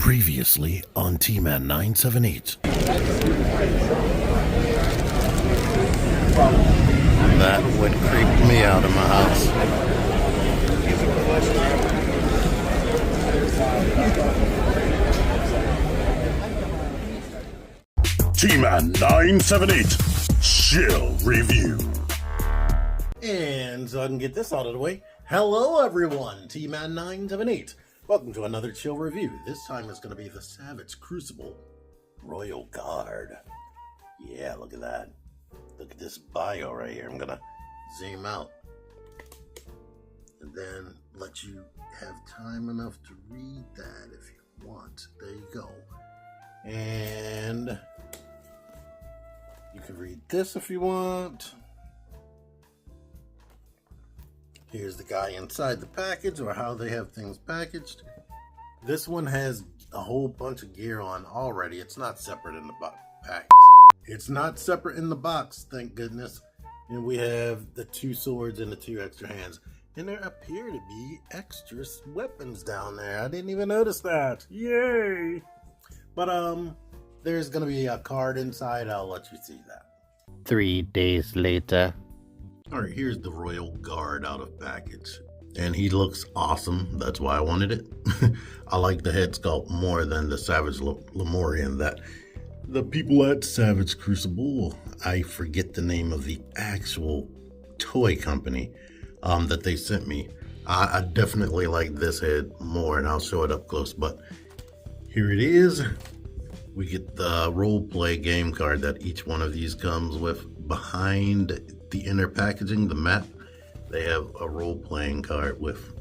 Previously on T-Man 978. That would creep me out of my house. T-Man 978 Chill Review. And so I can get this out of the way. Hello everyone, T-Man 978. Welcome to another chill review. This time it's going to be the Savage Crucible Royal Guard. Yeah, look at that. Look at this bio right here. I'm going to zoom out and then let you have time enough to read that if you want. There you go. And you can read this if you want. Here's the guy inside the package, or how they have things packaged. This one has a whole bunch of gear on already. It's not separate in the package. It's not separate in the box, thank goodness. And we have the 2 swords and the 2 extra hands. And there appear to be extra weapons down there. I didn't even notice that. Yay! But there's gonna be a card inside. I'll let you see that. 3 days later. Alright, here's the Royal Guard out of package. And he looks awesome. That's why I wanted it. I like the head sculpt more than the Savage Lemurian that the people at Savage Crucible, I forget the name of the actual toy company that they sent me. I definitely like this head more, and I'll show it up close. But here it is. We get the role play game card that each one of these comes with. Behind the inner packaging, the map, they have a role-playing card with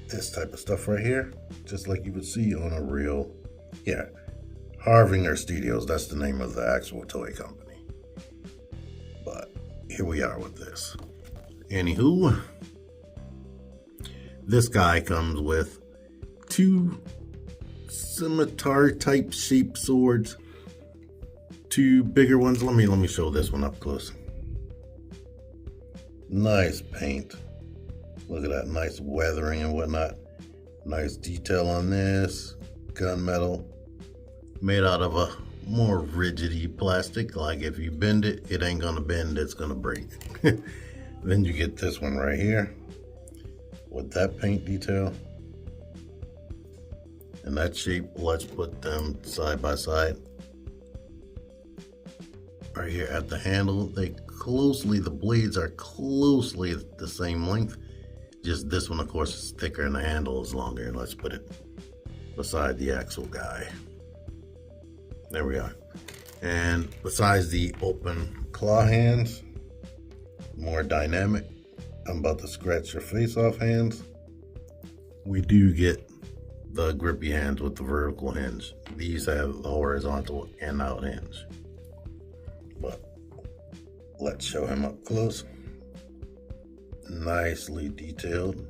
this type of stuff right here, just like you would see on a real, Harvinger Studios, that's the name of the actual toy company. But here we are with this. Anywho, this guy comes with 2 scimitar type shape swords, 2 bigger ones. Let me show this one up close. Nice paint. Look at that, nice weathering and whatnot. Nice detail on this. Gunmetal. Made out of a more rigidy plastic. Like if you bend it, it ain't gonna bend, it's gonna break. Then you get this one right here with that paint detail. And that shape, let's put them side by side. Right here at the handle, the blades are closely the same length. Just this one, of course, is thicker and the handle is longer. And let's put it beside the actual guy. There we are. And besides the open claw hands, more dynamic, I'm about to scratch your face off hands, we do get the grippy hands with the vertical hinge. These have the horizontal and out hinge. But let's show him up close. Nicely detailed.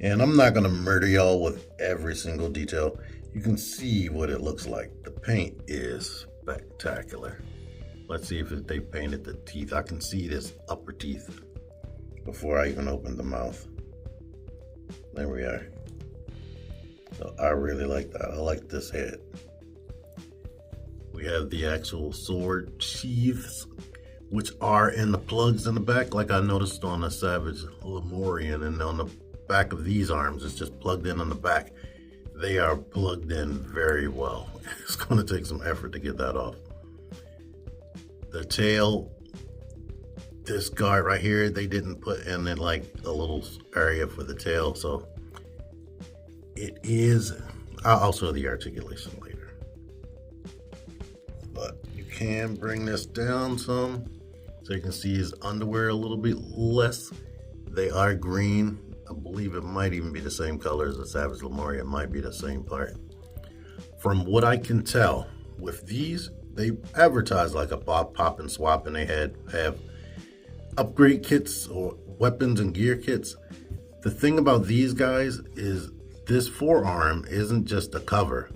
And I'm not gonna murder y'all with every single detail. You can see what it looks like. The paint is spectacular. Let's see if they painted the teeth. I can see this upper teeth before I even opened the mouth. There we are. So I really like that. I like this head. We have the actual sword sheaths, which are in the plugs in the back, like I noticed on the Savage Lemurian, and on the back of these arms, it's just plugged in on the back. They are plugged in very well. It's going to take some effort to get that off. The tail, this guard right here, they didn't put in it like a little area for the tail, so it is, I'll show the articulation later. But you can bring this down some so you can see his underwear a little bit less. They are green. I believe it might even be the same color as the Savage Lemurian. It might be the same part. From what I can tell, with these, they advertise like a pop and swap, and they have upgrade kits or weapons and gear kits. The thing about these guys is this forearm isn't just a cover.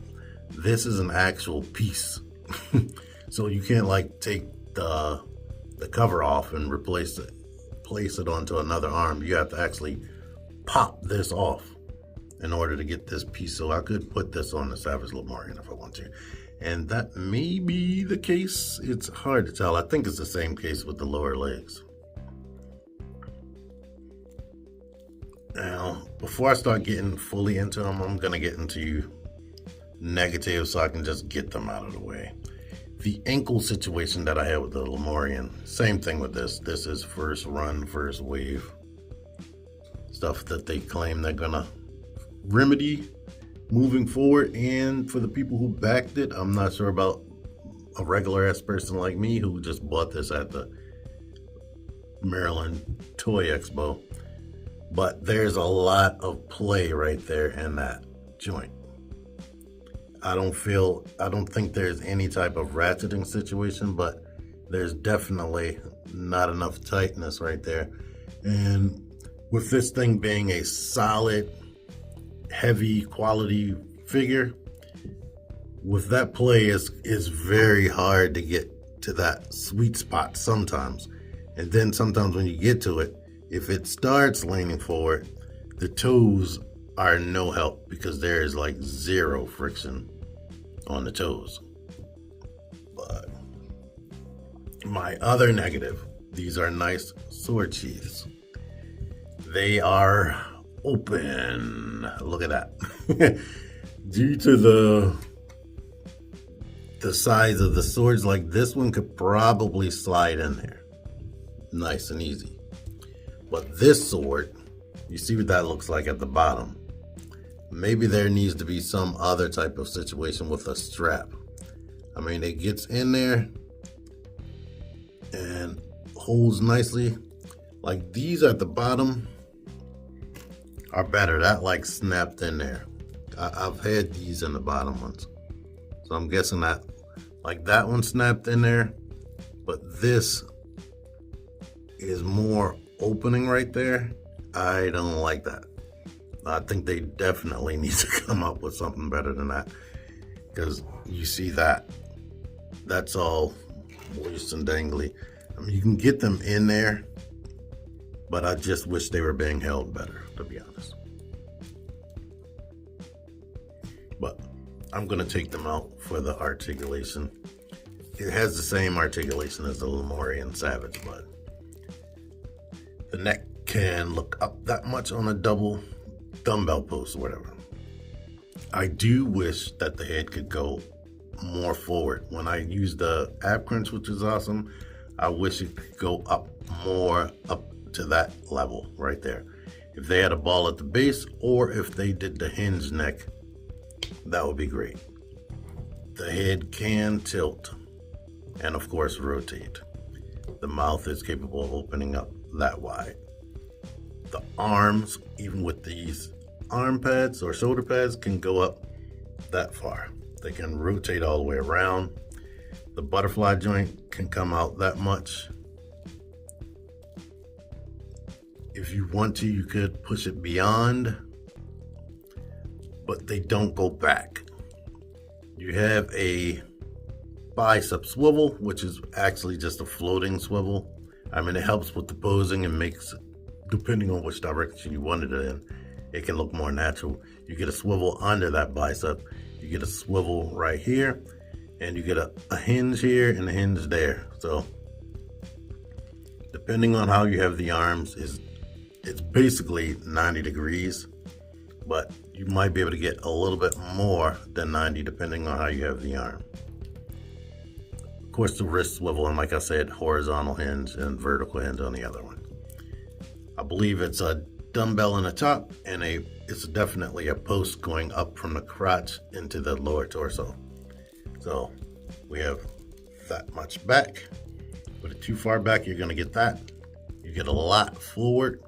This is an actual piece. So you can't like take the cover off and place it onto another arm. You have to actually pop this off in order to get this piece, so I could put this on the Savage Lemurian if I want to. And that may be the case. It's hard to tell. I think it's the same case with the lower legs. Now, before I start getting fully into them, I'm going to get into negatives so I can just get them out of the way. The ankle situation that I had with the Lemurian, same thing with this. This is first run, first wave stuff that they claim they're going to remedy moving forward. And for the people who backed it, I'm not sure about a regular ass person like me who just bought this at the Maryland Toy Expo. But there's a lot of play right there in that joint. I don't think there's any type of ratcheting situation, but there's definitely not enough tightness right there. And with this thing being a solid, heavy quality figure, with that play is very hard to get to that sweet spot sometimes. And then sometimes when you get to it, if it starts leaning forward, the toes are no help because there is like zero friction on the toes. But my other negative, these are nice sword sheaths. They are open. Look at that. Due to the size of the swords, like this one could probably slide in there nice and easy. But this sword, you see what that looks like at the bottom. Maybe there needs to be some other type of situation with a strap. I mean, it gets in there and holds nicely. Like these at the bottom are better. That like snapped in there. I've had these in the bottom ones. So I'm guessing that like that one snapped in there, but this is more opening right there. I don't like that. I think they definitely need to come up with something better than that, because you see that's all loose and dangly. I mean, you can get them in there, but I just wish they were being held better, to be honest. But I'm going to take them out for the articulation. It has the same articulation as the Lemurian Savage, but the neck can look up that much on a double dumbbell post or whatever. I do wish that the head could go more forward. When I use the ab crunch, which is awesome, I wish it could go up more, up to that level right there. If they had a ball at the base, or if they did the hinge neck, that would be great. The head can tilt and of course rotate. The mouth is capable of opening up that wide. The arms, even with these arm pads or shoulder pads, can go up that far. They can rotate all the way around. The butterfly joint can come out that much. If you want to, you could push it beyond, but they don't go back. You have a bicep swivel, which is actually just a floating swivel. I mean, it helps with the posing and makes, depending on which direction you want it in, it can look more natural. You get a swivel under that bicep, you get a swivel right here, and you get a hinge here and a hinge there. So depending on how you have the arms, it's basically 90 degrees, but you might be able to get a little bit more than 90 depending on how you have the arm. Of course, the wrist swivel, and like I said, horizontal hinge and vertical hinge on the other one. I believe it's a dumbbell in the top, and it's definitely a post going up from the crotch into the lower torso. So we have that much back. Put it too far back, you're going to get that. You get a lot forward.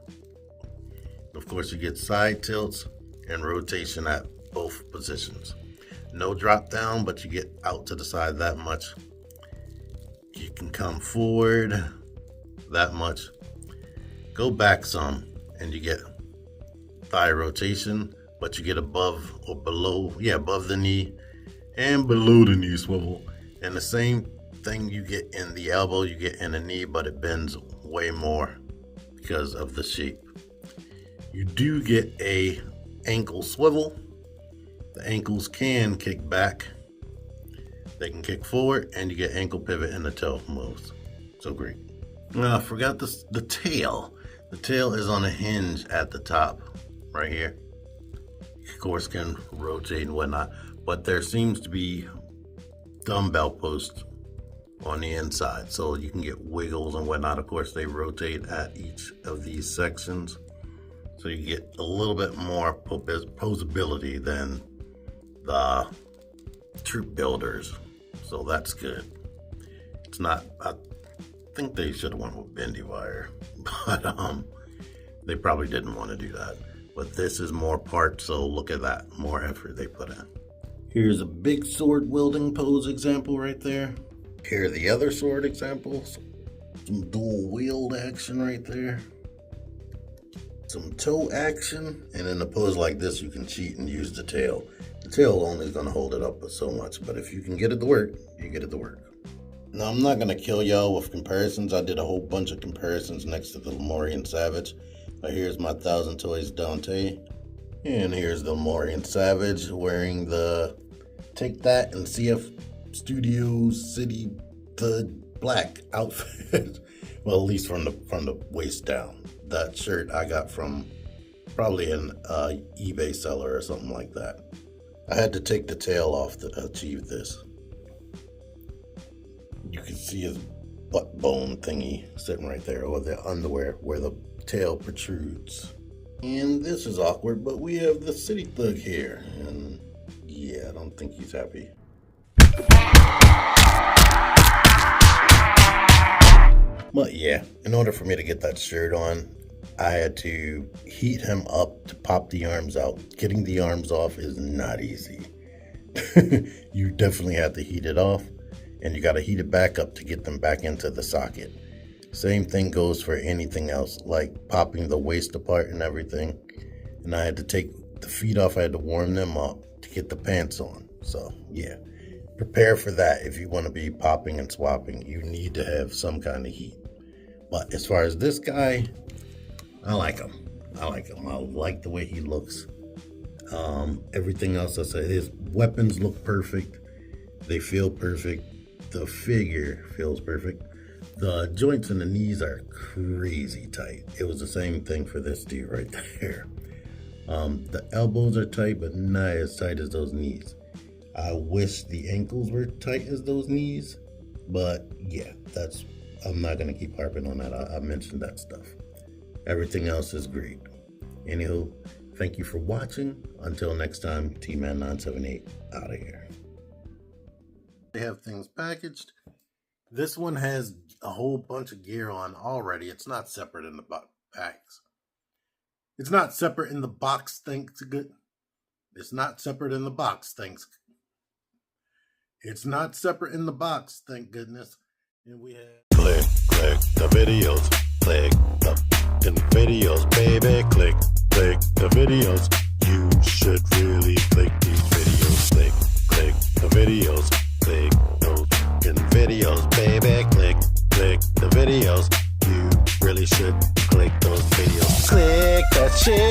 Of course, you get side tilts and rotation at both positions. No drop down, but you get out to the side that much. You can come forward that much. Go back some, and you get thigh rotation, but you get above or below, above the knee and below the knee swivel. And the same thing you get in the elbow, you get in the knee, but it bends way more because of the shape. You do get a ankle swivel. The ankles can kick back. They can kick forward, and you get ankle pivot in the toe moves. So great. I forgot the tail. The tail is on a hinge at the top, right here. Of course, can rotate and whatnot, but there seems to be dumbbell posts on the inside, so you can get wiggles and whatnot. Of course, they rotate at each of these sections, so you get a little bit more posability than the troop builders. So that's good. It's not, I think they should have went with bendy wire, but they probably didn't want to do that. But this is more part, so look at that, more effort they put in. Here's a big sword wielding pose example right there. Here are the other sword examples. Some dual wield action right there. Some toe action, and in a pose like this, you can cheat and use the tail. The tail only is going to hold it up so much, but if you can get it to work, you get it to work. Now, I'm not going to kill y'all with comparisons. I did a whole bunch of comparisons next to the Lemurian Savage. Here's my Thousand Toys Dante, and here's the Lemurian Savage wearing the Take That and CF Studios City the black outfit. Well, at least from the waist down. That shirt I got from probably an eBay seller or something like that. I had to take the tail off to achieve this. You can see his butt bone thingy sitting right there, or the underwear where the tail protrudes. And this is awkward, but we have the city thug here, and yeah, I don't think he's happy. But yeah, in order for me to get that shirt on, I had to heat him up to pop the arms out. Getting the arms off is not easy. You definitely have to heat it off, and you got to heat it back up to get them back into the socket. Same thing goes for anything else, like popping the waist apart and everything. And I had to take the feet off. I had to warm them up to get the pants on. So yeah, prepare for that. If you want to be popping and swapping, you need to have some kind of heat. But as far as this guy, I like him. I like the way he looks. Everything else I said, his weapons look perfect. They feel perfect. The figure feels perfect. The joints in the knees are crazy tight. It was the same thing for this dude right there. The elbows are tight, but not as tight as those knees. I wish the ankles were tight as those knees, but yeah, I'm not going to keep harping on that. I mentioned that stuff. Everything else is great. Anywho, thank you for watching. Until next time, T-Man978 out of here. They have things packaged. This one has a whole bunch of gear on already. It's not separate in the packs. It's not separate in the box, thanks good. It's not separate in the box, thanks. It's not separate in the box, thank goodness. And we have click the videos, click the videos, baby, click the videos. You should really click these videos, click the videos, click those videos, baby, click the videos. You really should click those videos. Click that shit.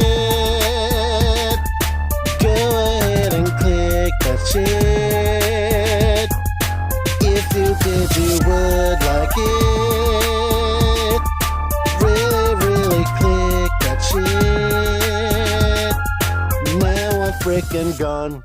Go ahead and click that shit. If you did, you would like it. Really click that shit. Now I'm freaking gone.